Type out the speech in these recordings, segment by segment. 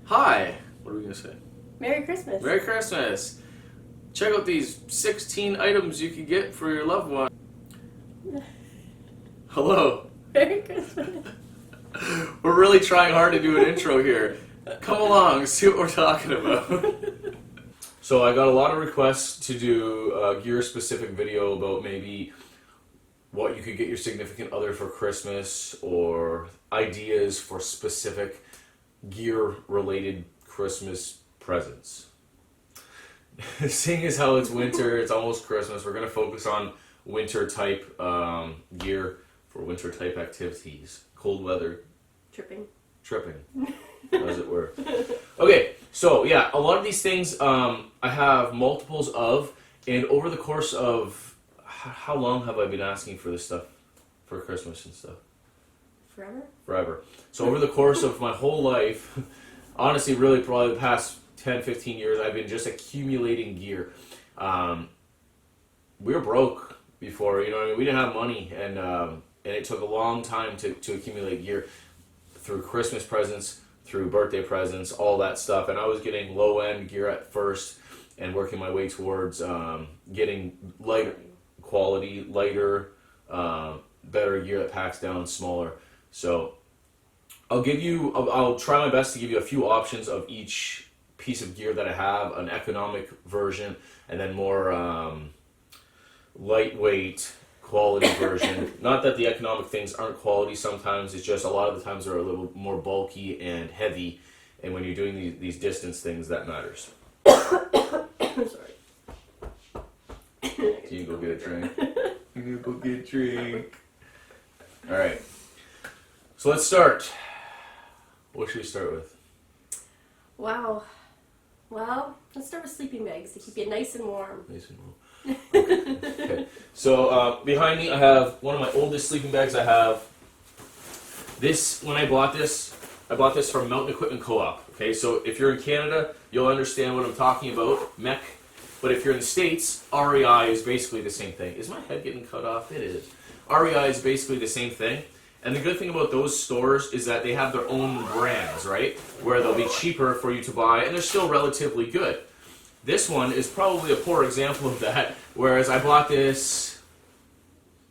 Hi! What are we going to say? Merry Christmas. Merry Christmas! Check out these 16 items you can get for your loved one. Hello! Merry Christmas. We're really trying hard to do an intro here. Come along, see what we're talking about. So I got a lot of requests to do a gear-specific video about maybe what you could get your significant other for Christmas, or ideas for specific gear-related Christmas presents. Seeing as how it's winter, it's almost Christmas, we're going to focus on winter-type gear for winter-type activities. Cold weather. Tripping, as it were. Okay, so yeah, a lot of these things I have multiples of, and over the course of how long have I been asking for this stuff for Christmas and stuff? Forever. So over the course of my whole life, honestly, really probably the past 10, 15 years, I've been just accumulating gear. We were broke before, you know what I mean? We didn't have money, and it took a long time to accumulate gear through Christmas presents, through birthday presents, all that stuff. And I was getting low-end gear at first and working my way towards getting lighter quality, lighter, better gear that packs down smaller. So I'll try my best to give you a few options of each piece of gear that I have, an economic version, and then more lightweight quality version. Not that the economic things aren't quality sometimes, it's just a lot of the times they're a little more bulky and heavy, and when you're doing these distance things, that matters. Sorry. You can go get a drink. You can go get a drink. Alright. So let's start. What should we start with? Wow. Well, let's start with sleeping bags to keep you nice and warm. Nice and warm. Okay. So behind me I have one of my oldest sleeping bags I have. This, when I bought this from Mountain Equipment Co-op. Okay, so if you're in Canada, you'll understand what I'm talking about, mech. But if you're in the States, REI is basically the same thing. Is my head getting cut off? It is. REI is basically the same thing. And the good thing about those stores is that they have their own brands, right? Where they'll be cheaper for you to buy, and they're still relatively good. This one is probably a poor example of that, whereas I bought this,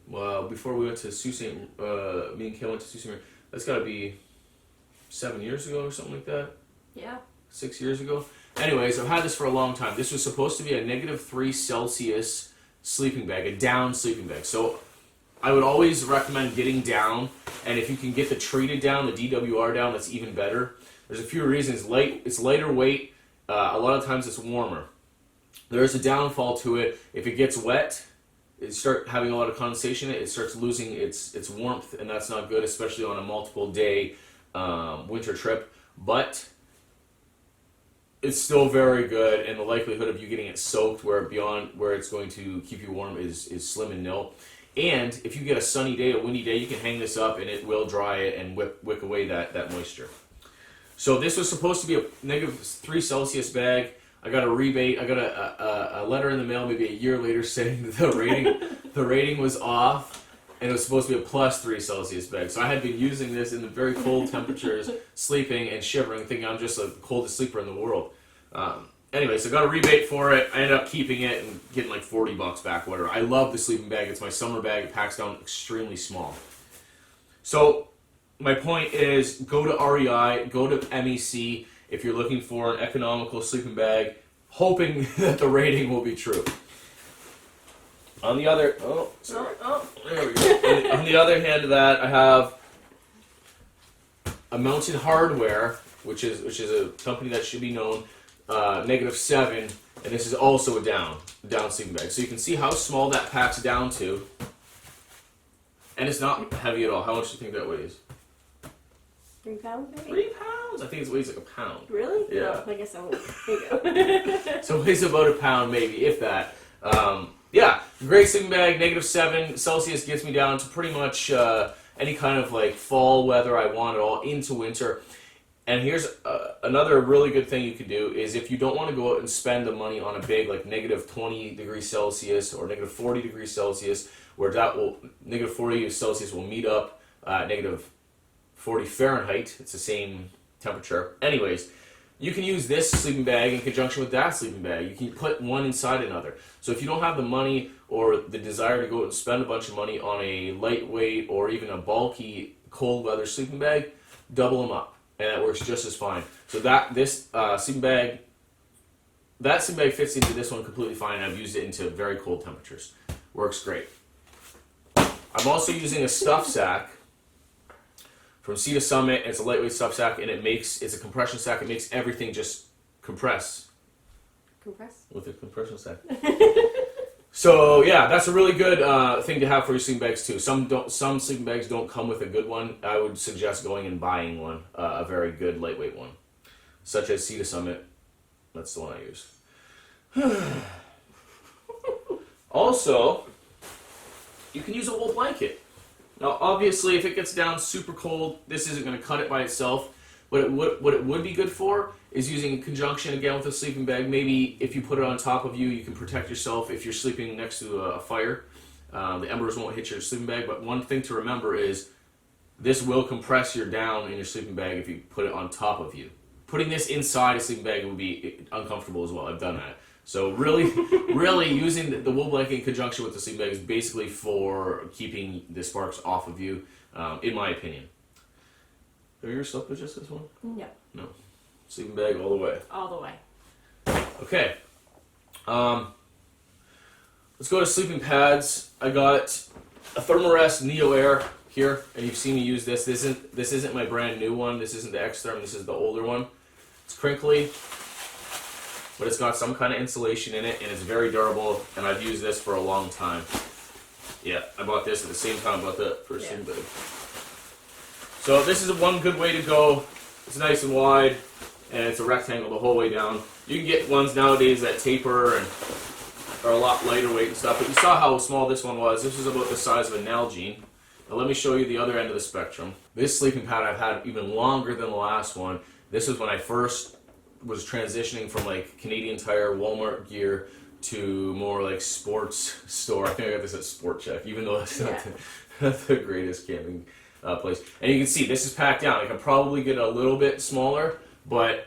well, before we went to Sault Ste. Me and Kay went to Sault Ste. That's got to be 7 years ago or something like that. Yeah. 6 years ago. Anyways, I've had this for a long time. This was supposed to be a -3 Celsius sleeping bag, a down sleeping bag. So I would always recommend getting down, and if you can get the treated down, the DWR down, that's even better. There's a few reasons. It's lighter weight. A lot of times it's warmer. There is a downfall to it. If it gets wet, it starts having a lot of condensation in it. It starts losing its warmth, and that's not good, especially on a multiple day winter trip. But it's still very good, and the likelihood of you getting it soaked where it's going to keep you warm is slim and nil. And if you get a sunny day, a windy day, you can hang this up and it will dry it and wick away that moisture. So this was supposed to be a -3 Celsius bag. I got a rebate. I got a letter in the mail maybe a year later saying that the rating was off, and it was supposed to be a +3 Celsius bag. So I had been using this in the very cold temperatures, sleeping and shivering, thinking I'm just the coldest sleeper in the world. Anyways, I got a rebate for it. I ended up keeping it and getting like $40 back, whatever. I love the sleeping bag. It's my summer bag. It packs down extremely small. So my point is, go to REI, go to MEC if you're looking for an economical sleeping bag, hoping that the rating will be true. On the other, there we go. On the other hand of that, I have a Mountain Hardware, which is a company that should be known, -7, and this is also a down sleeping bag. So you can see how small that packs down to, and it's not heavy at all. How much do you think that weighs? 3 pounds, maybe? 3 pounds? I think it weighs like a pound. Really? Yeah. No, I guess I won't. There you go. So it weighs about a pound, maybe, if that. Yeah, great sleeping bag. -7 Celsius gets me down to pretty much any kind of like fall weather I want it all into winter. And here's another really good thing you could do is if you don't want to go out and spend the money on a big like -20 degrees Celsius or -40 degrees Celsius, where that will -40 Celsius will meet up -40 Fahrenheit. It's the same temperature. Anyways, you can use this sleeping bag in conjunction with that sleeping bag. You can put one inside another. So if you don't have the money or the desire to go and spend a bunch of money on a lightweight or even a bulky cold weather sleeping bag, double them up, and that works just as fine. So that sleeping bag fits into this one completely fine. I've used it into very cold temperatures. Works great. I'm also using a stuff sack from Sea to Summit. It's a lightweight stuff sack, and it's a compression sack. It makes everything just compress. Compress? With a compression sack. So yeah, that's a really good thing to have for your sleeping bags too. Some sleeping bags don't come with a good one. I would suggest going and buying one, a very good lightweight one, such as Sea to Summit. That's the one I use. Also, you can use a wool blanket. Now, obviously, if it gets down super cold, this isn't going to cut it by itself. What it would be good for is using in conjunction again with a sleeping bag. Maybe if you put it on top of you, you can protect yourself if you're sleeping next to a fire. The embers won't hit your sleeping bag. But one thing to remember is this will compress your down in your sleeping bag if you put it on top of you. Putting this inside a sleeping bag would be uncomfortable as well. I've done that. So really using the wool blanket in conjunction with the sleeping bag is basically for keeping the sparks off of you, in my opinion. Have you ever slept with just this one? No. No. Sleeping bag all the way. All the way. Okay. Let's go to sleeping pads. I got a Thermarest Neo Air here, and you've seen me use this. This isn't my brand new one. This isn't the X-Therm. This is the older one. It's crinkly, but it's got some kind of insulation in it, and it's very durable, and I've used this for a long time. Yeah, I bought this at the same time I bought the first sleeping bag. So this is one good way to go. It's nice and wide, and it's a rectangle the whole way down. You can get ones nowadays that taper and are a lot lighter weight and stuff, but you saw how small this one was. This was about the size of a Nalgene. Now let me show you the other end of the spectrum. This sleeping pad I've had even longer than the last one. This was when I first was transitioning from like Canadian Tire, Walmart gear to more like sports store. I think I got this at Sport Check, even though it's not the greatest camping place. And you can see this is packed down. I can probably get a little bit smaller, but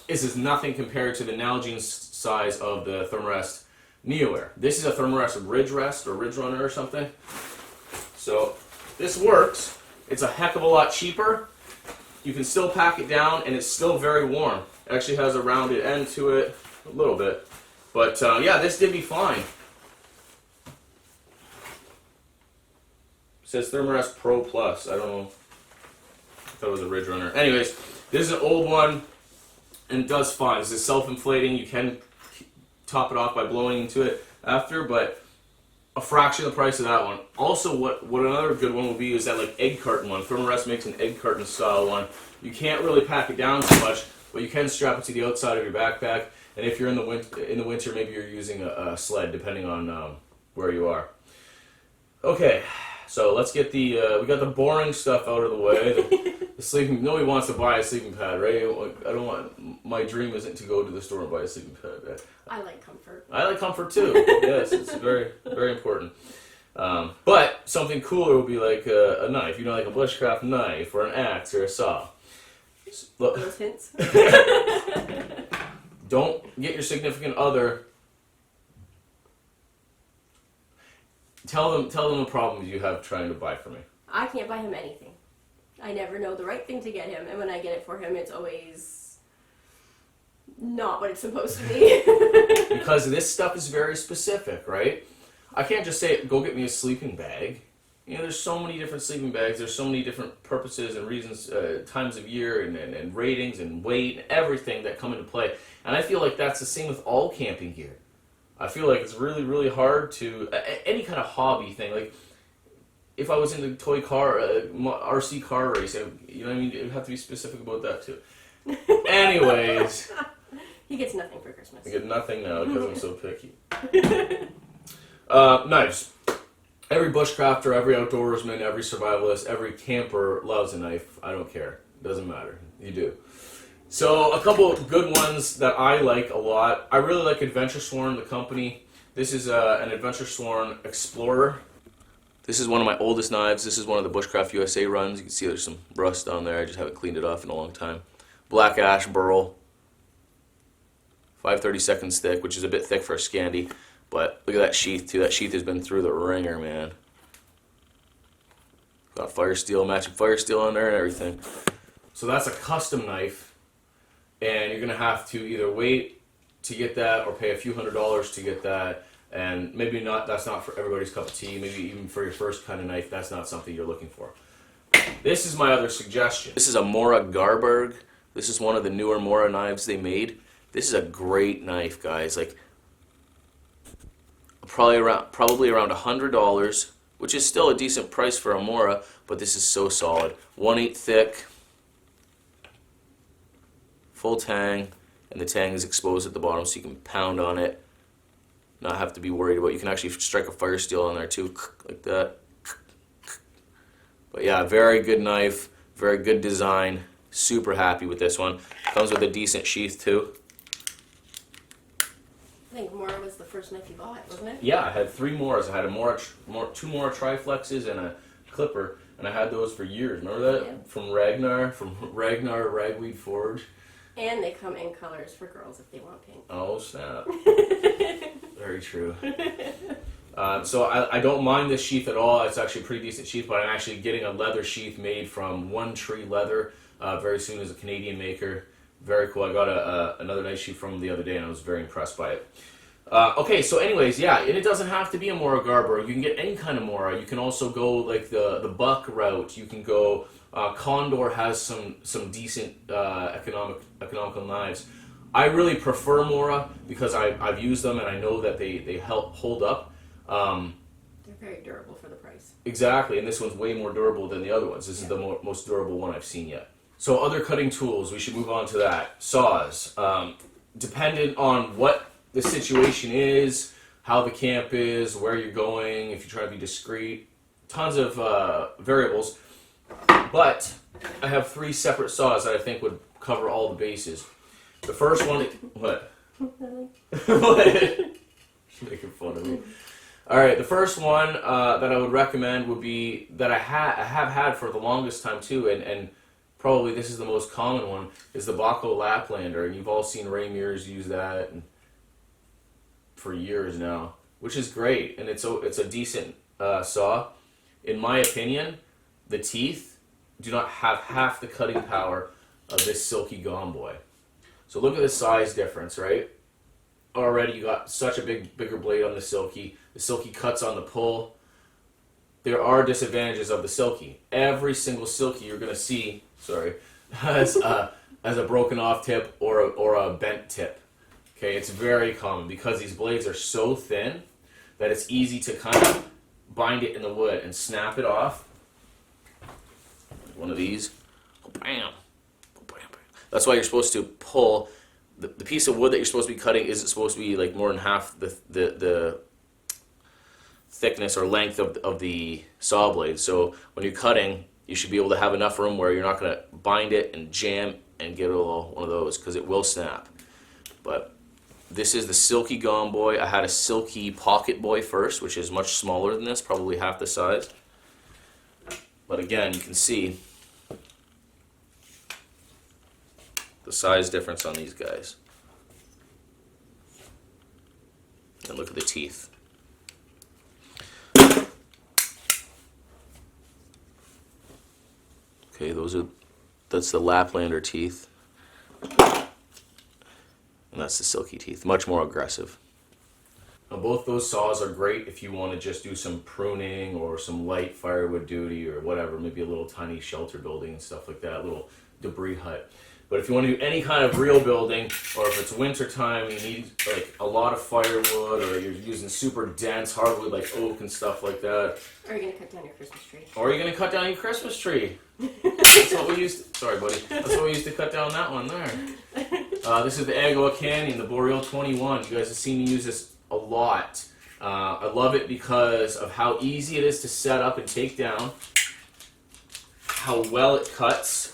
this is nothing compared to the Nalgene size of the Thermarest Neo Air. This is a Thermarest Ridge Rest or Ridge Runner or something. So this works. It's a heck of a lot cheaper. You can still pack it down, and it's still very warm. It actually has a rounded end to it, a little bit. But yeah, this did me fine. It says Thermarest Pro Plus. I don't know. I thought it was a Ridge Runner. Anyways, this is an old one, and it does fine. This is self-inflating. You can top it off by blowing into it after, but a fraction of the price of that one. Also, what another good one would be is that like egg carton one. Thermarest makes an egg carton style one. You can't really pack it down too much, but you can strap it to the outside of your backpack. And if you're in the winter, maybe you're using a sled, depending on where you are. Okay, so let's get we got the boring stuff out of the way. The sleeping. Nobody wants to buy a sleeping pad, right? I don't want. My dream isn't to go to the store and buy a sleeping pad. I like comfort. I like comfort too. Yes, it's very, very important. But something cooler would be like a knife. You know, like a bushcraft knife or an axe or a saw. Look. Those hints. Don't get your significant other. Tell them the problems you have trying to buy for me. I can't buy him anything. I never know the right thing to get him, and when I get it for him, it's always not what it's supposed to be. Because this stuff is very specific, right? I can't just say, go get me a sleeping bag. You know, there's so many different sleeping bags. There's so many different purposes and reasons, times of year and ratings and weight and everything that come into play. And I feel like that's the same with all camping gear. I feel like it's really, really hard to, any kind of hobby thing, like if I was in the toy car, RC car race, you know what I mean? It would have to be specific about that too. Anyways. He gets nothing for Christmas. I get nothing now because I'm so picky. Knives. Every bushcrafter, every outdoorsman, every survivalist, every camper loves a knife. I don't care. It doesn't matter. You do. So a couple of good ones that I like a lot. I really like Adventure Sworn, the company. This is an Adventure Sworn Explorer. This is one of my oldest knives. This is one of the Bushcraft USA runs. You can see there's some rust on there. I just haven't cleaned it off in a long time. black ash burl, 5/32 thick, which is a bit thick for a Scandi. But look at that sheath too. That sheath has been through the ringer, man. Got fire steel, matching fire steel on there and everything. So that's a custom knife, and you're gonna have to either wait to get that or pay a few $100s to get that. And maybe not. That's not for everybody's cup of tea. Maybe even for your first kind of knife, that's not something you're looking for. This is my other suggestion. This is a Mora Garberg. This is one of the newer Mora knives they made. This is a great knife, guys. Like probably around $100, which is still a decent price for a Mora, but this is so solid. 1/8 thick, full tang, and the tang is exposed at the bottom, so you can pound on it. Not have to be worried about. You can actually strike a fire steel on there too, like that. But yeah, very good knife, very good design. Super happy with this one. Comes with a decent sheath too. I think Mora was the first knife you bought, wasn't it? Yeah, I had 3 Moras. I had two Mora Triflexes and a clipper, and I had those for years. Remember that? Yeah. From Ragnar Ragweed Forge. And they come in colors for girls if they want pink. Oh snap! Very true. So I don't mind this sheath at all. It's actually a pretty decent sheath, but I'm actually getting a leather sheath made from One Tree Leather very soon, as a Canadian maker. Very cool. I got another nice sheath from them the other day, and I was very impressed by it. Okay, so anyways, yeah, and it doesn't have to be a Mora Garberg. You can get any kind of Mora. You can also go like the buck route. You can go. Condor has some decent economical knives. I really prefer Mora because I've used them and I know that they help hold up. They're very durable for the price. Exactly, and this one's way more durable than the other ones. This is the most durable one I've seen yet. So other cutting tools, we should move on to that. Saws. Dependent on what the situation is, how the camp is, where you're going, if you're trying to be discreet, tons of variables. But I have 3 separate saws that I think would cover all the bases. The first one, what? What? She's making fun of me. All right, the first one that I would recommend would be that I have had for the longest time too, and probably this is the most common one, is the Bahco Laplander, and you've all seen Ray Mears use that for years now, which is great, and it's a decent saw. In my opinion, the teeth do not have half the cutting power of this Silky Gomboy. So look at the size difference, right? Already you got such a bigger blade on the Silky. The Silky cuts on the pull. There are disadvantages of the Silky. Every single Silky you're going to see, has a broken off tip or a bent tip. Okay, it's very common because these blades are so thin that it's easy to kind of bind it in the wood and snap it off. One of these, bam. That's why you're supposed to pull the piece of wood that you're supposed to be cutting. Isn't supposed to be like more than half the thickness or length of the saw blade. So when you're cutting, you should be able to have enough room where you're not going to bind it and jam and get one of those, because it will snap. But this is the Silky Gomboy. I had a Silky Pocket Boy first, which is much smaller than this, probably half the size. But again, you can see the size difference on these guys. And look at the teeth. Okay, that's the Laplander teeth. And that's the Silky teeth, much more aggressive. Now, both those saws are great if you want to just do some pruning or some light firewood duty or whatever, maybe a little tiny shelter building and stuff like that, a little debris hut. But if you want to do any kind of real building, or if it's winter time, you need like a lot of firewood, or you're using super dense hardwood like oak and stuff like that. Or you're going to cut down your Christmas tree. Or you're going to cut down your Christmas tree. That's what we used to, sorry buddy, that's what we used to cut down that one there. This is the Agawa Canteen, the Boreal 21. You guys have seen me use this a lot. I love it because of how easy it is to set up and take down, how well it cuts,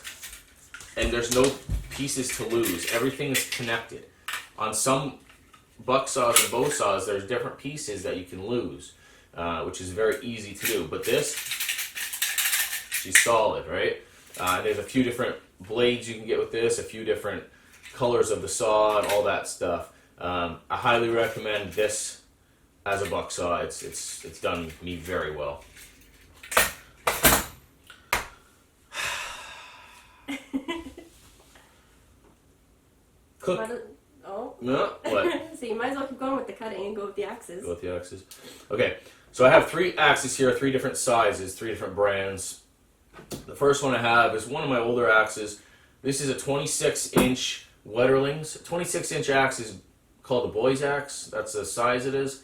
and there's no pieces to lose. Everything is connected. On some buck saws and bow saws, there's different pieces that you can lose, which is very easy to do. But this, she's solid, right? There's a few different blades you can get with this, a few different colors of the saw, and all that stuff. I highly recommend this as a buck saw. It's done me very well. Cook. Oh. No, what? So you might as well keep going with the cutting and go with the axes. Go with the axes. Okay, so I have 3 axes here, 3 different sizes, 3 different brands. The first one I have is one of my older axes. This is a 26-inch Wetterlings. 26-inch axe is called the boy's axe. That's the size it is.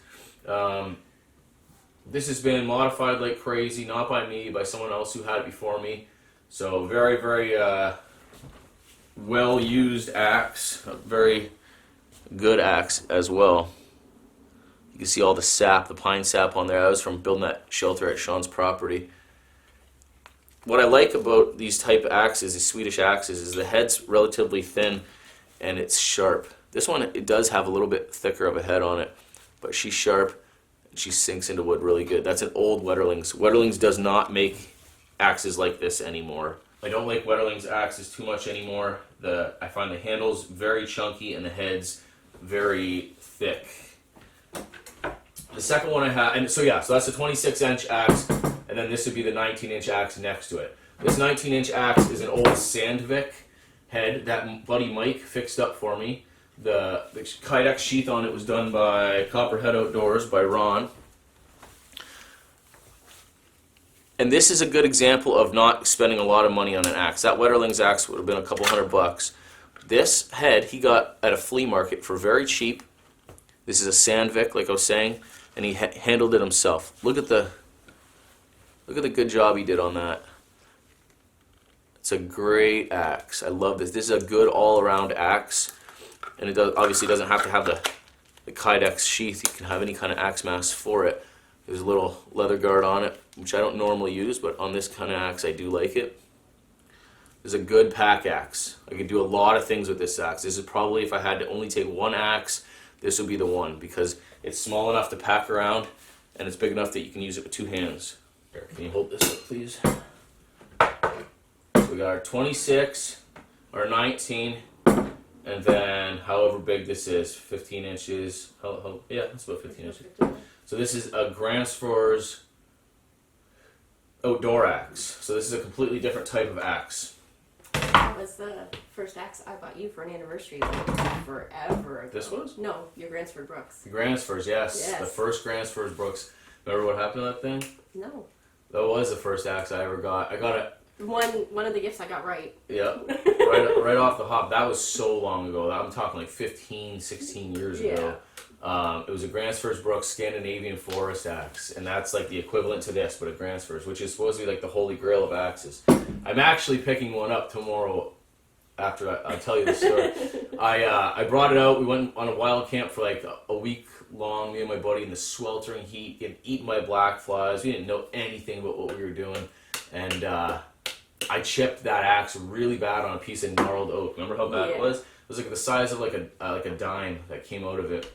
This has been modified like crazy, not by me, by someone else who had it before me. So very, very well-used axe. A very good axe as well. You can see all the sap, the pine sap on there. That was from building that shelter at Sean's property. What I like about these type of axes, these Swedish axes, is the head's relatively thin and it's sharp. This one, it does have a little bit thicker of a head on it, but she's sharp and she sinks into wood really good. That's an old Wetterlings. Wetterlings does not make axes like this anymore. I don't like Wetterlings axes too much anymore. I find the handles very chunky and the heads very thick. The second one I have, and so that's a 26-inch axe, and then this would be the 19-inch axe next to it. This 19-inch axe is an old Sandvick head that buddy Mike fixed up for me. The Kydex sheath on it was done by Copperhead Outdoors by Ron. And this is a good example of not spending a lot of money on an axe. That Wetterlings axe would have been a couple $100. This head he got at a flea market for very cheap. This is a Sandvick, like I was saying, and he handled it himself. Look at the good job he did on that. It's a great axe. I love this. This is a good all-around axe, and it obviously doesn't have to have the Kydex sheath. You can have any kind of axe mast for it. There's a little leather guard on it, which I don't normally use, but on this kind of axe I do like it. This is a good pack axe. I could do a lot of things with this axe. This is probably, if I had to only take one axe, this would be the one, because it's small enough to pack around and it's big enough that you can use it with 2 hands. Here, can you hold this up, please? So we got our 26, our 19, and then however big this is, 15 inches. Yeah, that's about 15 inches. So this is a Gransfors Outdoor Axe. So this is a completely different type of axe. That was the first axe I bought you for an anniversary, like forever ago. This was? No, your Gransfors Bruks. The Gransfors, yes. The first Gransfors Bruks. Remember what happened to that thing? No. That was the first axe I ever got. I got it. One of the gifts I got right. Yeah. right off the hop. That was so long ago. I'm talking like 15, 16 years ago. It was a Gransfors Bruks Scandinavian forest axe, and that's like the equivalent to this, but a Gransfors, which is supposed to be like the holy grail of axes. I'm actually picking one up tomorrow after I tell you the story. I brought it out. We went on a wild camp for like a week long, me and my buddy, in the sweltering heat, getting eaten by black flies. We didn't know anything about what we were doing, and I chipped that axe really bad on a piece of gnarled oak. Remember how bad it was? It was like the size of like a dime that came out of it.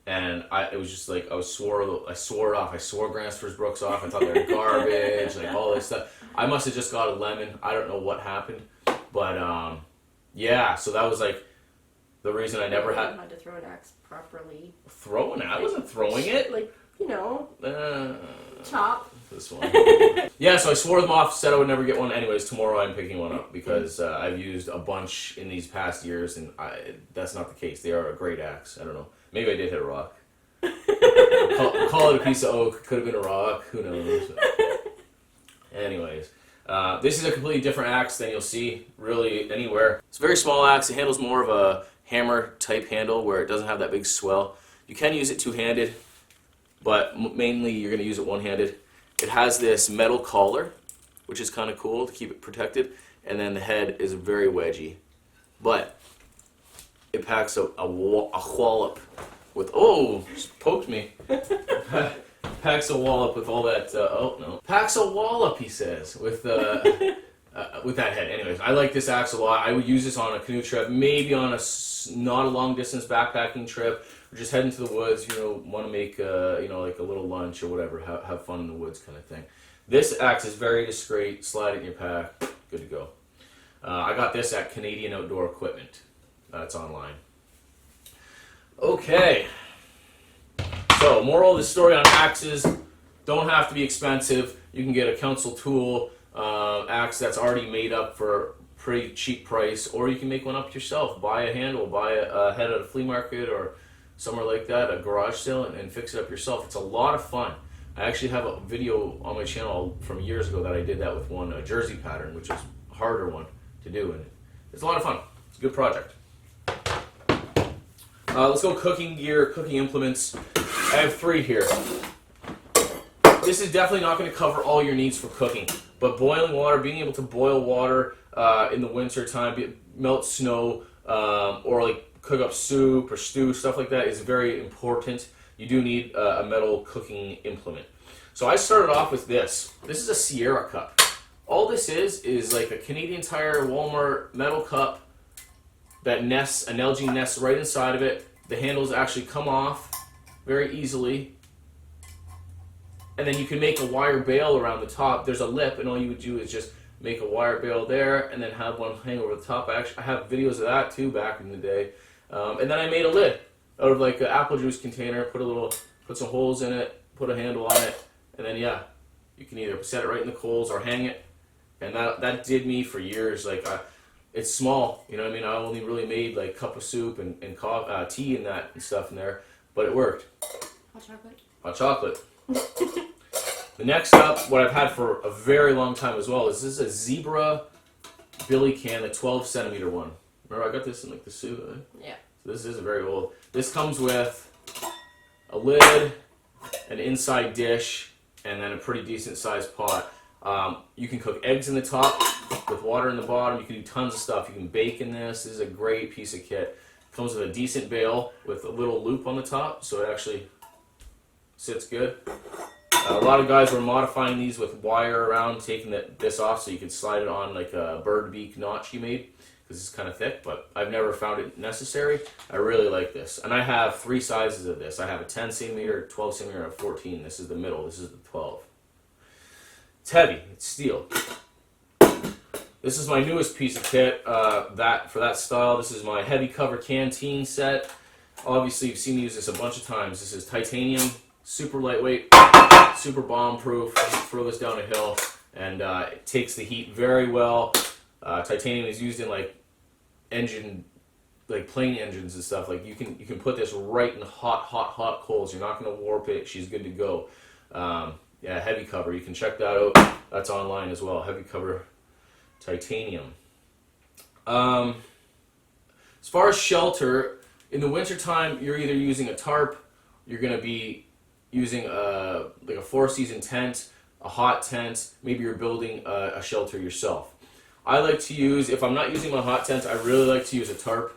And it was just like I swore it off. I swore Gransfors Bruks off. I thought they were garbage, like all this stuff. I must have just got a lemon. I don't know what happened, but yeah. So that was like the reason I never had to throw an axe properly. Throwing it? I wasn't throwing it. Like, you know, chop. This one. Yeah. So I swore them off. Said I would never get one. Anyways, tomorrow I'm picking one up because I've used a bunch in these past years, and that's not the case. They are a great axe. I don't know. Maybe I did hit a rock. Call it a piece of oak. Could have been a rock. Who knows? Anyways, this is a completely different axe than you'll see really anywhere. It's a very small axe. It handles more of a hammer type handle where it doesn't have that big swell. You can use it two-handed, but mainly you're going to use it one-handed. It has this metal collar, which is kind of cool to keep it protected, and then the head is very wedgy. But it packs a wallop with, just poked me. Packs a wallop with all that, Packs a wallop, he says, with that head. Anyways, I like this axe a lot. I would use this on a canoe trip, maybe on not a long distance backpacking trip, or just heading to the woods, want to make, like a little lunch or whatever, have fun in the woods kind of thing. This axe is very discreet, slide it in your pack, good to go. I got this at Canadian Outdoor Equipment. It's online. Okay. So, moral of the story on axes, don't have to be expensive. You can get a council tool axe that's already made up for a pretty cheap price, or you can make one up yourself. Buy a handle, buy a head at a flea market or somewhere like that, a garage sale, and fix it up yourself. It's a lot of fun. I actually have a video on my channel from years ago that I did that with one, a jersey pattern, which is a harder one to do, and it's a lot of fun. It's a good project. Let's go cooking gear, cooking implements. I have 3 here. This is definitely not going to cover all your needs for cooking, but boiling water, being able to boil water in the winter time, melt snow, or like cook up soup or stew, stuff like that is very important. You do need a metal cooking implement. So I started off with this. This is a Seirra cup. All this is like a Canadian Tire Walmart metal cup that nests, an Nalgene nests right inside of it. The handles actually come off very easily. And then you can make a wire bail around the top. There's a lip, and all you would do is just make a wire bail there and then have one hang over the top. I have videos of that too back in the day. And then I made a lid out of like an apple juice container, put some holes in it, put a handle on it, and then yeah, you can either set it right in the coals or hang it. And that did me for years. Like it's small, you know what I mean? I only really made like cup of soup and tea and that and stuff in there, but it worked. Hot chocolate. Hot chocolate. The next up, what I've had for a very long time as well, is this is a Zebra Billy can, the 12 centimeter one. Remember I got this in like the suit? Yeah. So this is very old. This comes with a lid, an inside dish, and then a pretty decent sized pot. You can cook eggs in the top with water in the bottom. You can do tons of stuff. You can bake in this. This is a great piece of kit. Comes with a decent bail with a little loop on the top, so it actually sits good. A lot of guys were modifying these with wire around, taking this off so you could slide it on like a bird beak notch you made, because it's kind of thick, but I've never found it necessary. I really like this. And I have 3 sizes of this. I have a 10 centimeter, 12 centimeter, and a 14. This is the middle. This is the 12. It's heavy. It's steel. This is my newest piece of kit for that style. This is my heavy cover canteen set. Obviously, you've seen me use this a bunch of times. This is titanium, super lightweight, super bomb-proof. Throw this down a hill, and it takes the heat very well. Titanium is used in like plane engines and stuff. Like you can put this right in hot coals. You're not going to warp it. She's good to go. Yeah, heavy cover. You can check that out. That's online as well. Heavy cover titanium. As far as shelter, in the wintertime, you're either using a tarp, you're going to be using like a 4-season tent, a hot tent, maybe you're building a shelter yourself. I like to use, if I'm not using my hot tent, I really like to use a tarp.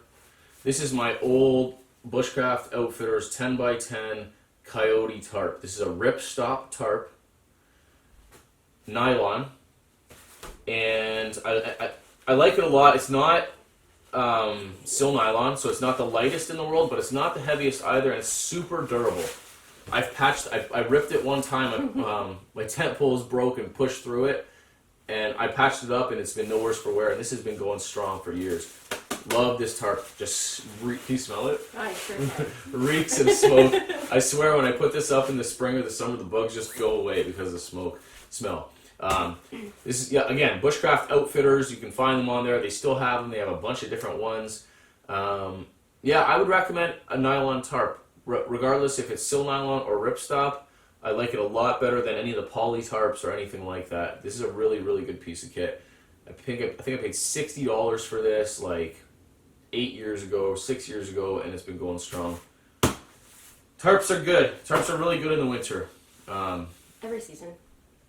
This is my old Bushcraft Outfitters 10x10 Coyote tarp. This is a ripstop tarp, nylon, and I like it a lot. It's not sil nylon, so it's not the lightest in the world, but it's not the heaviest either, and it's super durable. I ripped it one time. My tent poles broke and pushed through it, and I patched it up, and it's been no worse for wear. And this has been going strong for years. Love this tarp. Just can you smell it? I sure can. Reeks of smoke. I swear, when I put this up in the spring or the summer, the bugs just go away because of the smoke smell. This is, yeah, again, Bushcraft Outfitters. You can find them on there. They still have them. They have a bunch of different ones. Yeah, I would recommend a nylon tarp. Regardless if it's sil nylon or ripstop, I like it a lot better than any of the poly tarps or anything like that. This is a really, really good piece of kit. I think I paid $60 for this like 8 years ago, 6 years ago, and it's been going strong. Tarps are good. Tarps are really good in the winter. Every season.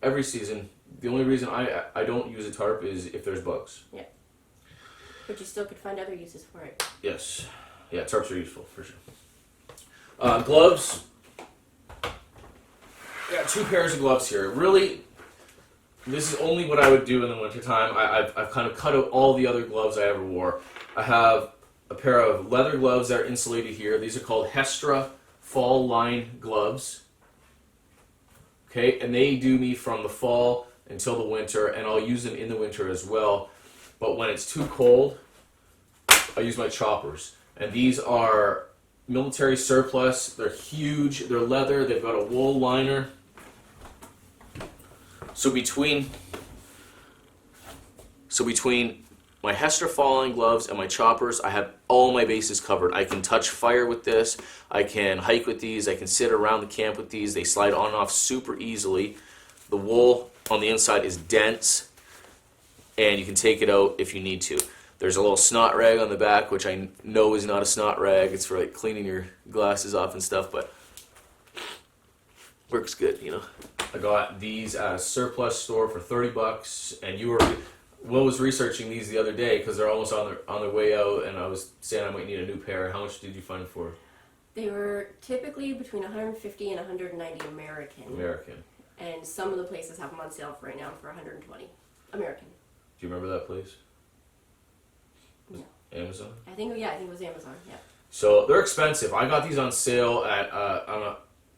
Every season. The only reason I don't use a tarp is if there's bugs. Yeah. But you still could find other uses for it. Yes. Yeah, tarps are useful, for sure. Gloves. Got 2 pairs of gloves here. Really, this is only what I would do in the wintertime. I've kind of cut out all the other gloves I ever wore. I have a pair of leather gloves that are insulated here. These are called Hestra fall line gloves. Okay, and they do me from the fall until the winter, and I'll use them in the winter as well. but when it's too cold, I use my choppers. And these are military surplus. They're huge. They're leather. They've got a wool liner. So between my Hestra falling gloves and my choppers, I have all my bases covered. I can touch fire with this. I can hike with these. I can sit around the camp with these. They slide on and off super easily. The wool on the inside is dense, and you can take it out if you need to. There's a little snot rag on the back, which I know is not a snot rag. It's for like cleaning your glasses off and stuff, but works good, you know. I got these at a surplus store for $30, and Will was researching these the other day because they're almost on their way out, and I was saying I might need a new pair. How much did you find for? They were typically between 150 and 190 American. American. And some of the places have them on sale right now for 120 American. Do you remember that place? No. Amazon? I think it was Amazon, yeah. So they're expensive. I got these on sale at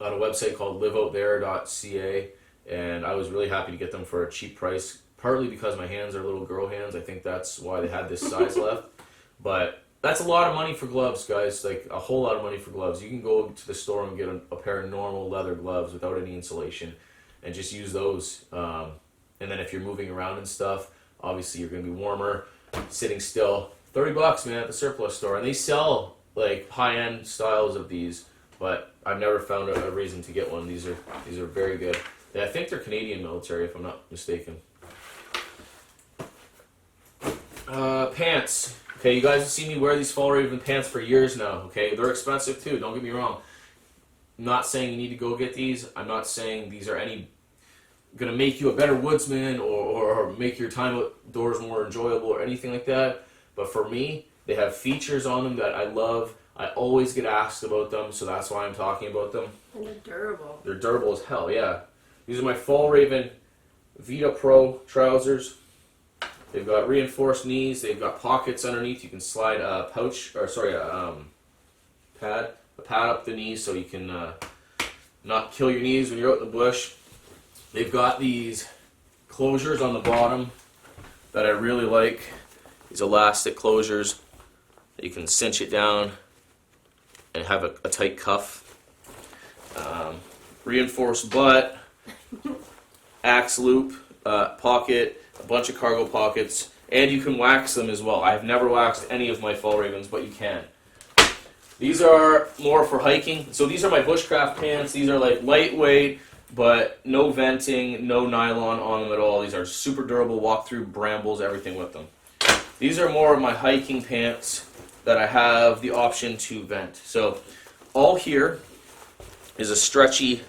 on a website called liveoutthere.ca, and I was really happy to get them for a cheap price, partly because my hands are little girl hands. I think that's why they had this size left. But that's a lot of money for gloves, guys, like a whole lot of money for gloves. You can go to the store and get a pair of normal leather gloves without any insulation and just use those. And then if you're moving around and stuff, obviously you're going to be warmer, sitting still. $30, man, at the surplus store. And they sell like high-end styles of these, but I've never found a reason to get one. These are very good. I think they're Canadian military, if I'm not mistaken. Pants. Okay, you guys have seen me wear these Fjallraven pants for years now. Okay, they're expensive too. Don't get me wrong. I'm not saying you need to go get these. I'm not saying these are gonna make you a better woodsman or make your time outdoors more enjoyable or anything like that. But for me, they have features on them that I love. I always get asked about them, so that's why I'm talking about them. And they're durable. They're durable as hell, yeah. These are my Fjallraven Vidda Pro trousers. They've got reinforced knees. They've got pockets underneath. You can slide a pad up the knees so you can not kill your knees when you're out in the bush. They've got these closures on the bottom that I really like. These elastic closures. You can cinch it down and have a tight cuff. Reinforced butt, axe loop, pocket, a bunch of cargo pockets, and you can wax them as well. I've never waxed any of my Fjallravens, but you can. These are more for hiking. So these are my Bushcraft pants. These are like lightweight, but no venting, no nylon on them at all. These are super durable, walk through brambles, everything with them. These are more of my hiking pants that I have the option to vent. So all here is a stretchy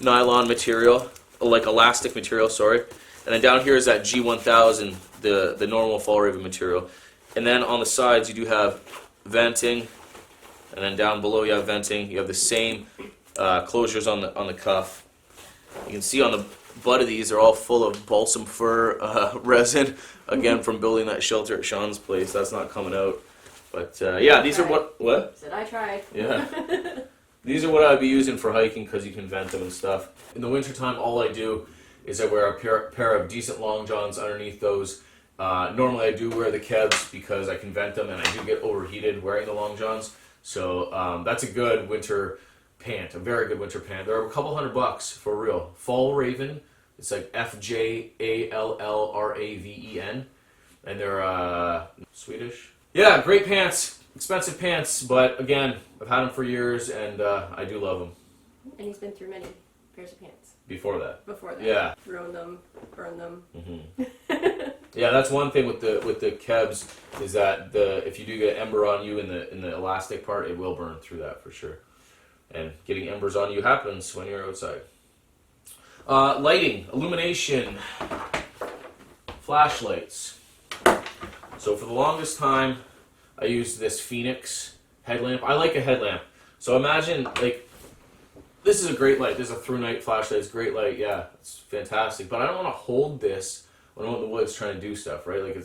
nylon material, like elastic material, sorry. And then down here is that G1000, the normal Fjallraven material. And then on the sides you do have venting, and then down below you have venting. You have the same closures on the cuff. You can see on the butt of these, they're all full of balsam fir resin, again from building that shelter at Sean's place. That's not coming out. But yeah, these are what? Said I tried. Yeah. These are what I'd be using for hiking because you can vent them and stuff. In the wintertime, all I do is I wear a pair of decent long johns underneath those. Normally I do wear the kebs because I can vent them and I do get overheated wearing the long johns. So that's a good winter pant, a very good winter pant. They're a couple $100 for real. Fjallraven, it's like Fjallraven, and they're Swedish. Yeah, great pants, expensive pants, but again, I've had them for years and I do love them. And he's been through many pairs of pants. Before that. Yeah. Thrown them, burned them. Mm-hmm. Yeah, that's one thing with the kebs is that if you do get ember on you in the elastic part, it will burn through that for sure. And getting embers on you happens when you're outside. Lighting, illumination, flashlights. So for the longest time, I used this Phoenix headlamp. I like a headlamp. So imagine, like, this is a great light. This is a Thrunite flashlight. It's a great light. Yeah, it's fantastic. But I don't want to hold this when I'm out in the woods trying to do stuff, right? Like,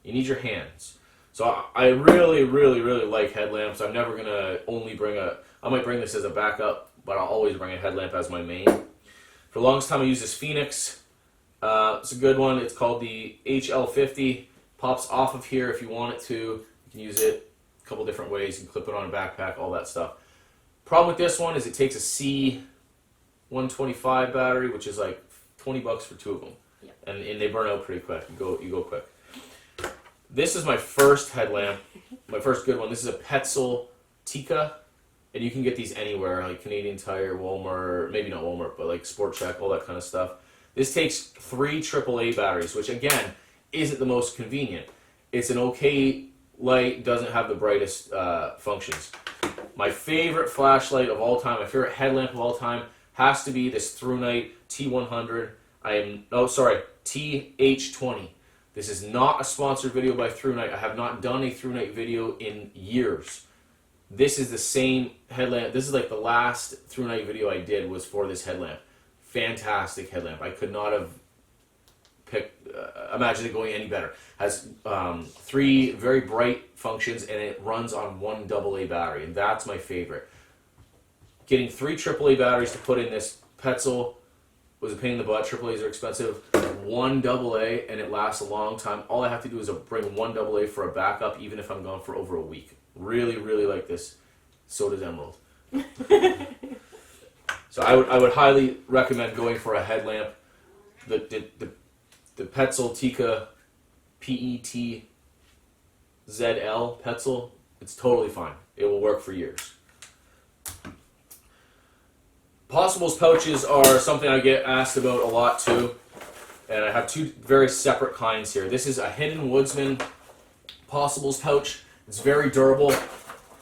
you need your hands. So I really, really, really like headlamps. I'm never going to only I might bring this as a backup, but I'll always bring a headlamp as my main. For the longest time, I used this Phoenix. It's a good one. It's called the HL50. Pops off of here if you want it to. You can use it a couple different ways. You can clip it on a backpack, all that stuff. Problem with this one is it takes a C125 battery, which is like $20 for 2 of them. Yep. And they burn out pretty quick. You go quick. This is my first headlamp, my first good one. This is a Petzl Tika, and you can get these anywhere, like Canadian Tire, Walmart, maybe not Walmart, but like Sport Chek, all that kind of stuff. This takes 3 AAA batteries, which again isn't the most convenient. It's an okay light, doesn't have the brightest functions. My favorite flashlight of all time, my favorite headlamp of all time, has to be this Thrunite T100. TH20. This is not a sponsored video by Thrunite. I have not done a Thrunite video in years. This is the same headlamp. This is like the last Thrunite video I did was for this headlamp. Fantastic headlamp. I could not have imagined it going any better. Has 3 very bright functions, and it runs on 1 AA battery, and that's my favorite. Getting 3 AAA batteries to put in this Petzl was a pain in the butt. AAAs are expensive. 1 AA, and it lasts a long time. All I have to do is bring 1 AA for a backup, even if I'm gone for over a week. Really, really like this. So does Emerald. So I would highly recommend going for a headlamp. The Petzl Tika PETZL Petzl. It's totally fine. It will work for years. Possibles pouches are something I get asked about a lot too, and I have 2 very separate kinds here. This is a Hidden Woodsman Possibles pouch. It's very durable.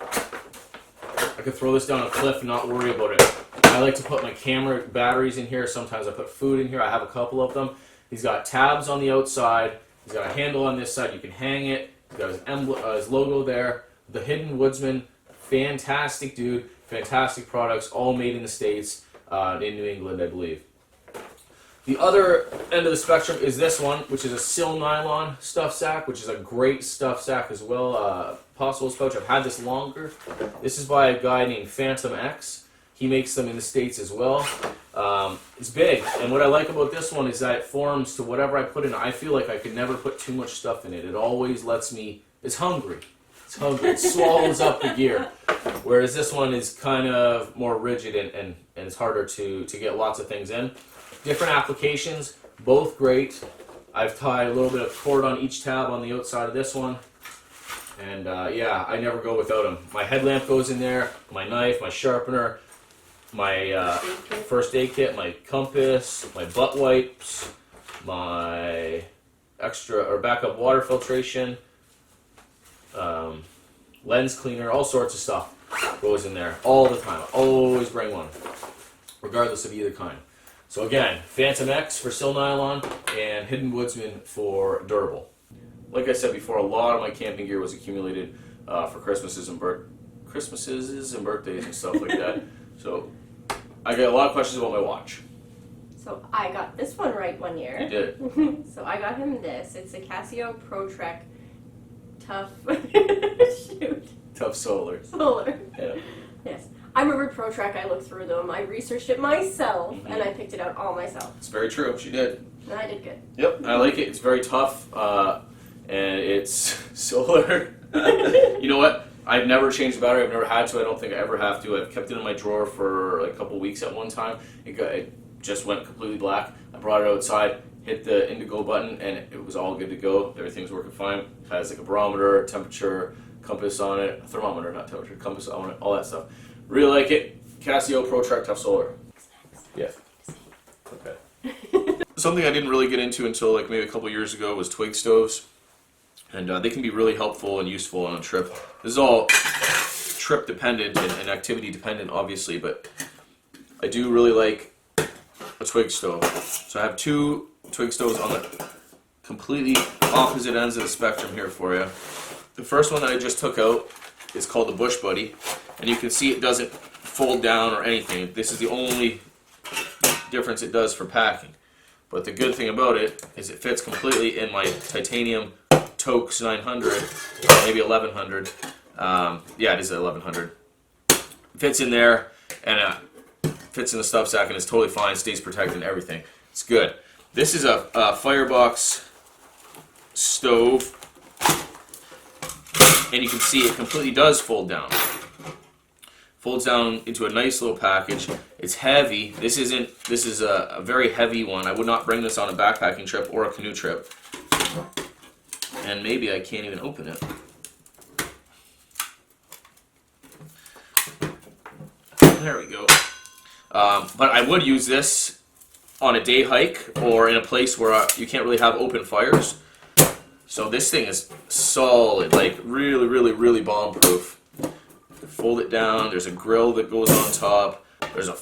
I could throw this down a cliff and not worry about it. I like to put my camera batteries in here. Sometimes I put food in here. I have a couple of them. He's got tabs on the outside. He's got a handle on this side. You can hang it. He's got his emblem, his logo there. The Hidden Woodsman, fantastic dude. Fantastic products, all made in the States, in New England, I believe. The other end of the spectrum is this one, which is a Sil Nylon stuff sack, which is a great stuff sack as well. Possibles pouch. I've had this longer. This is by a guy named Phantomx. He makes them in the States as well. It's big, and what I like about this one is that it forms to whatever I put in. I feel like I could never put too much stuff in it. It always lets me. It's hungry. It's hungry. It swallows up the gear. Whereas this one is kind of more rigid and it's harder to get lots of things in. Different applications, both great. I've tied a little bit of cord on each tab on the outside of this one. And yeah, I never go without them. My headlamp goes in there, my knife, my sharpener, my first aid kit, my compass, my butt wipes, my extra or backup water filtration, lens cleaner, all sorts of stuff goes in there all the time. I always bring one, regardless of either kind. So again, Phantomx for Sil Nylon and Hidden Woodsman for durable. Like I said before, a lot of my camping gear was accumulated for Christmases and birthdays and stuff like that. So I get a lot of questions about my watch. So I got this one right one year. You did. So I got him this. It's a Casio Pro Trek Tough Tough Solar. Yeah. Yes. I remember Pro Trek. I looked through them. I researched it myself, and I picked it out all myself. It's very true. She did. And I did good. Yep, I like it. It's very tough, and it's solar. You know what? I've never changed the battery. I've never had to. I don't think I ever have to. I've kept it in my drawer for like a couple weeks at one time. It just went completely black. I brought it outside, hit the indigo button, and it was all good to go. Everything's working fine. It has like a barometer, temperature, compass on it, a thermometer, not temperature, compass on it, all that stuff. Really like it. Casio Pro Trek Tough Solar. Yeah. Okay. Something I didn't really get into until like maybe a couple years ago was Twig stoves. And they can be really helpful and useful on a trip. This is all trip dependent and activity dependent, obviously, but I do really like a Twig stove. So I have 2 Twig stoves on the completely opposite ends of the spectrum here for you. The first one that I just took out is called the Bushbuddy, and you can see it doesn't fold down or anything. This is the only difference it does for packing. But the good thing about it is it fits completely in my titanium Toques 900, maybe 1100. Yeah, it is 1100. Fits in there and fits in the stuff sack and it's totally fine. Stays protected and everything. It's good. This is a Firebox stove. And you can see it completely does fold down. Folds down into a nice little package. It's heavy. This is a very heavy one. I would not bring this on a backpacking trip or a canoe trip. And maybe I can't even open it. There we go. But I would use this on a day hike or in a place where you can't really have open fires. So this thing is solid, like really, really, really bomb-proof. Fold it down. There's a grill that goes on top. There's a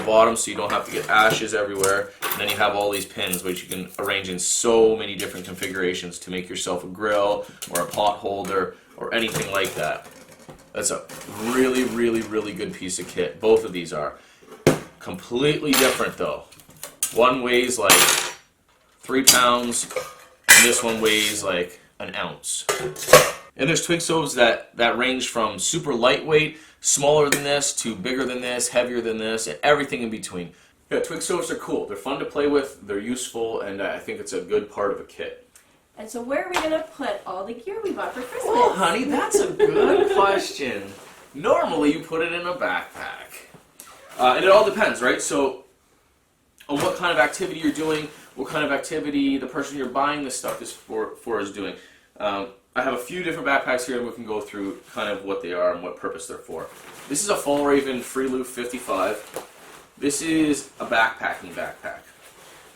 bottom, so you don't have to get ashes everywhere. And then you have all these pins, which you can arrange in so many different configurations to make yourself a grill or a pot holder or anything like that. That's a really, really, really good piece of kit. Both of these are completely different, though. One weighs like 3 pounds, and this one weighs like an ounce. And there's twig stoves that range from super lightweight, smaller than this, to bigger than this, heavier than this, and everything in between. Yeah, twig stoves are cool. They're fun to play with, they're useful, and I think it's a good part of a kit. And so where are we going to put all the gear we bought for Christmas? Well, honey, that's a good question. Normally, you put it in a backpack. And it all depends, right? So, on what kind of activity you're doing, what kind of activity the person you're buying this stuff is for is doing. I have a few different backpacks here, and we can go through kind of what they are and what purpose they're for. This is a Fjallraven Friluft 55. This is a backpacking backpack.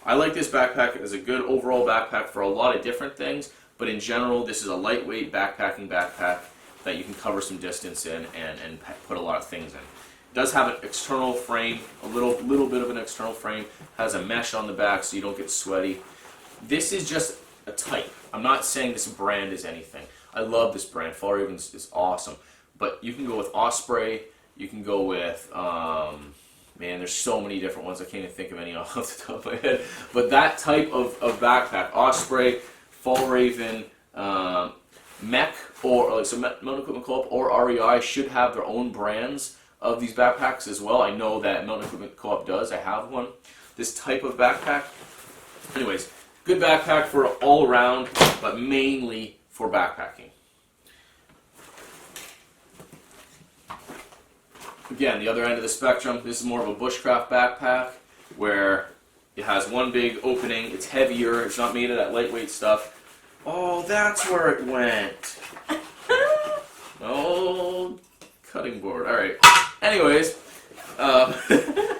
I like this backpack as a good overall backpack for a lot of different things, but in general, this is a lightweight backpacking backpack that you can cover some distance in and put a lot of things in. It does have an external frame, a little bit of an external frame, has a mesh on the back so you don't get sweaty. This is just a type. I'm not saying this brand is anything. I love this brand. Fjallraven is awesome. But you can go with Osprey, you can go with, man, there's so many different ones. I can't even think of any off the top of my head. But that type of backpack, Osprey, Fjallraven, Mech, or like so Mountain Equipment Co-op or REI should have their own brands of these backpacks as well. I know that Mountain Equipment Co-op does. I have one. This type of backpack. Anyways, good backpack for all around, but mainly for backpacking. Again, the other end of the spectrum, this is more of a bushcraft backpack where it has one big opening, it's heavier, it's not made of that lightweight stuff. Oh, that's where it went. Oh, cutting board. Alright. Anyways,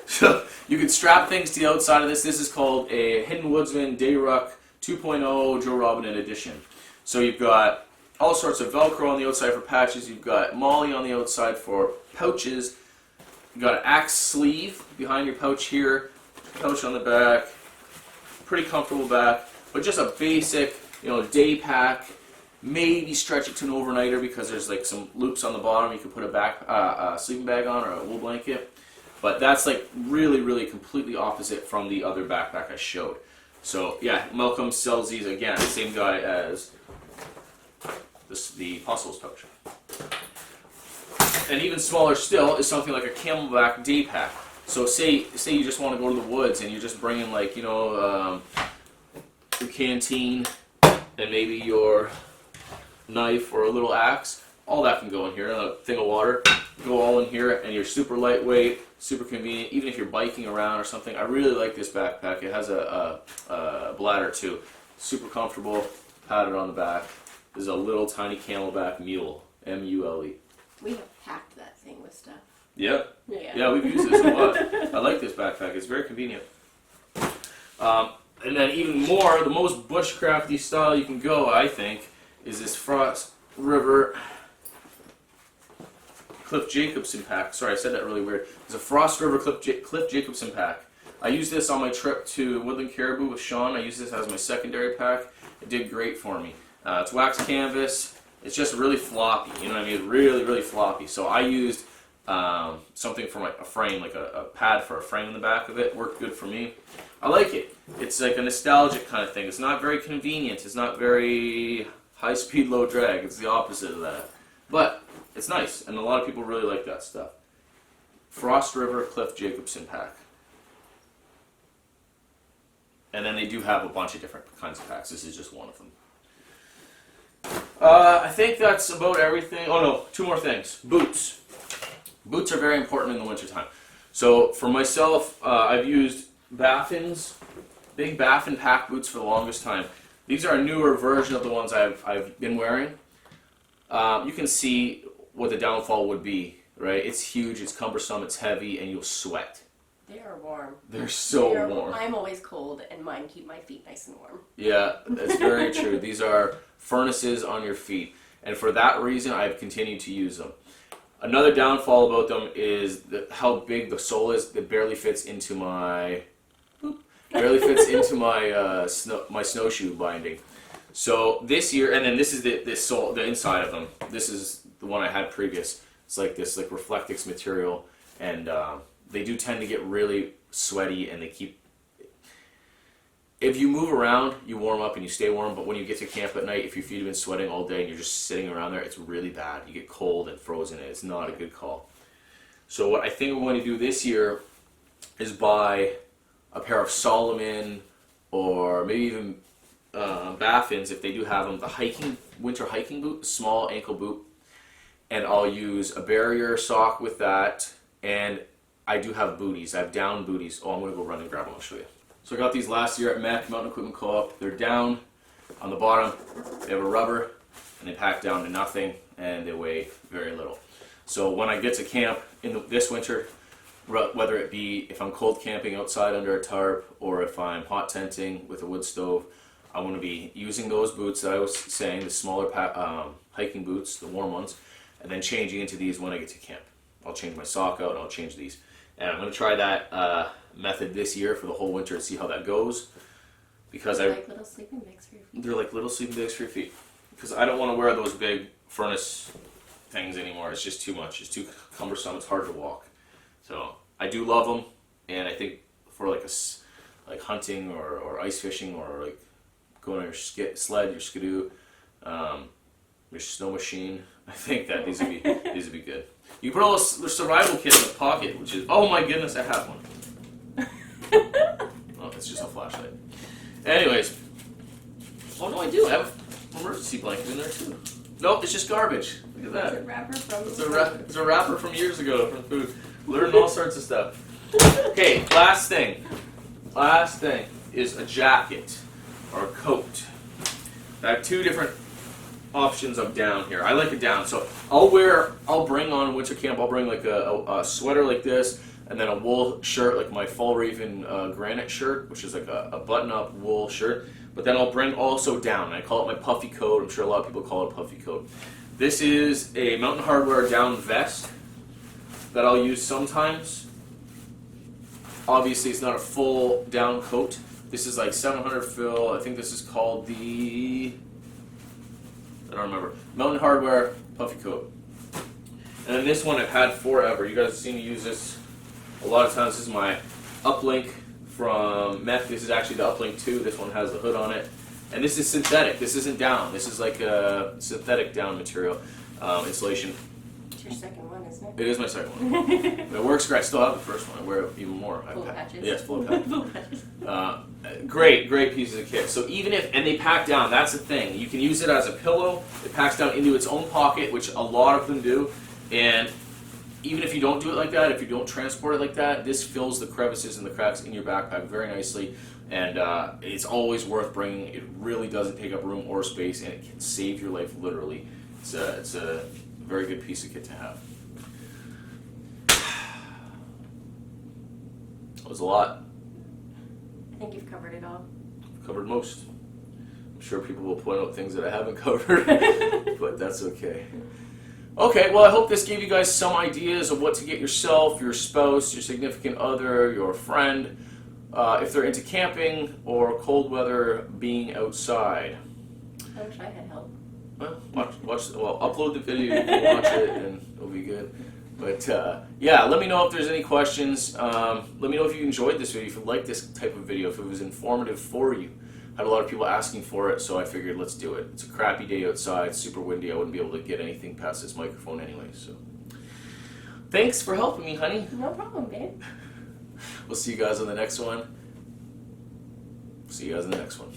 so you can strap things to the outside of this. This is called a Hidden Woodsman Dayruck 2.0 Joe Robinet edition. So you've got all sorts of Velcro on the outside for patches. You've got Molly on the outside for pouches. You've got an axe sleeve behind your pouch here. Pouch on the back. Pretty comfortable back. But just a basic, day pack. Maybe stretch it to an overnighter because there's like some loops on the bottom. You can put a sleeping bag on or a wool blanket. But that's like really, really completely opposite from the other backpack I showed. So yeah, Malcolm sells these again. Same guy as the Apostles pouch. And even smaller still is something like a Camelback day pack. So say you just want to go to the woods and you're just bringing like your canteen and maybe your knife or a little axe. All that can go in here. A thing of water, go all in here, and you're super lightweight, super convenient. Even if you're biking around or something, I really like this backpack. It has a bladder too, super comfortable, padded on the back. This is a little tiny Camelback Mule, M-U-L-E. We have packed that thing with stuff. Yeah. Yeah. Yeah, we've used this a lot. I like this backpack. It's very convenient. And then even more, the most bushcrafty style you can go, I think, is this Frost River Cliff Jacobson pack. Sorry, I said that really weird. It's a Frost River Cliff Jacobson pack. I used this on my trip to Woodland Caribou with Sean. I used this as my secondary pack. It did great for me. It's wax canvas. It's just really floppy. You know what I mean? Really, really floppy. So I used something for a frame, like a pad for a frame in the back of it. Worked good for me. I like it. It's like a nostalgic kind of thing. It's not very convenient. It's not very high speed, low drag. It's the opposite of that. But it's nice, and a lot of people really like that stuff. Frost River Cliff Jacobson pack. And then they do have a bunch of different kinds of packs. This is just one of them. I think that's about everything. Oh no, two more things. Boots. Boots are very important in the wintertime. So for myself, I've used Baffin's, big Baffin pack boots for the longest time. These are a newer version of the ones I've been wearing. You can see what the downfall would be, right? It's huge, it's cumbersome, it's heavy, and you'll sweat. They are warm. They're so warm. I'm always cold, and mine keep my feet nice and warm. Yeah, that's very true. These are furnaces on your feet, and for that reason, I've continued to use them. Another downfall about them is how big the sole is. It barely fits into my my snowshoe binding. So this year, and then this is the sole, the inside of them. This is the one I had previous. It's like this Reflectix material, and they do tend to get really sweaty, and they keep. If you move around, you warm up and you stay warm, but when you get to camp at night, if your feet have been sweating all day and you're just sitting around there, it's really bad. You get cold and frozen, and it's not a good call. So what I think I'm going to do this year is buy a pair of Solomon or maybe even Baffin's, if they do have them, the winter hiking boot, the small ankle boot, and I'll use a barrier sock with that, and I do have booties. I have down booties. Oh, I'm going to go run and grab them. I'll show you. So I got these last year at Mac Mountain Equipment Co-op. They're down on the bottom. They have a rubber, and they pack down to nothing, and they weigh very little. So when I get to camp this winter, whether it be if I'm cold camping outside under a tarp or if I'm hot tenting with a wood stove, I want to be using those boots that I was saying, the smaller hiking boots, the warm ones, and then changing into these when I get to camp. I'll change my sock out and I'll change these. And I'm going to try that method this year for the whole winter and see how that goes. Because They're like little sleeping bags for your feet. They're like little sleeping bags for your feet. Because I don't want to wear those big furnace things anymore. It's just too much. It's too cumbersome. It's hard to walk. So I do love them, and I think for like hunting or ice fishing or like going on your sled, your skidoo, your snow machine, I think that these would be good. You put all the survival kit in the pocket, which is, oh my goodness, I have one. Oh, it's just a flashlight. Anyways, oh no, I do. I have an emergency blanket in there too. Nope, it's just garbage. Look at that. It's a wrapper from. It's a wrapper from years ago from food. Learned all sorts of stuff. Okay, last thing. Last thing is a jacket or a coat. I have two different options of down here. I like a down, so I'll bring on winter camp. I'll bring like a sweater like this, and then a wool shirt, like my Fjallraven granite shirt, which is like a button-up wool shirt. But then I'll bring also down. I call it my puffy coat. I'm sure a lot of people call it a puffy coat. This is a Mountain Hardwear down vest that I'll use sometimes. Obviously, it's not a full down coat. This is like 700 fill. I think this is called the, I don't remember, Mountain Hardwear puffy coat. And then this one I've had forever. You guys have seen me use this a lot of times. This is my uplink from Meth. This is actually the uplink 2. This one has the hood on it. And this is synthetic. This isn't down. This is like a synthetic down material insulation. It's your second one, isn't it? It is my second one. It works great. I still have the first one. I wear it even more. Full patches. Yes, full patches. Full patches. Great pieces of kit. So even if, and they pack down, that's the thing. You can use it as a pillow. It packs down into its own pocket, which a lot of them do. And even if you don't do it like that, if you don't transport it like that, this fills the crevices and the cracks in your backpack very nicely. And it's always worth bringing. It really doesn't take up room or space, and it can save your life literally. It's a very good piece of kit to have. That was a lot. I think you've covered it all. I've covered most. I'm sure people will point out things that I haven't covered, but that's okay. Okay, well, I hope this gave you guys some ideas of what to get yourself, your spouse, your significant other, your friend, if they're into camping or cold weather being outside. I wish I had help. Well, upload the video, you can watch it, and it'll be good. But yeah, let me know if there's any questions. Let me know if you enjoyed this video, if you liked this type of video, if it was informative for you. I had a lot of people asking for it, so I figured let's do it. It's a crappy day outside, super windy. I wouldn't be able to get anything past this microphone anyway. So thanks for helping me, honey. No problem, babe. We'll see you guys on the next one. See you guys in the next one.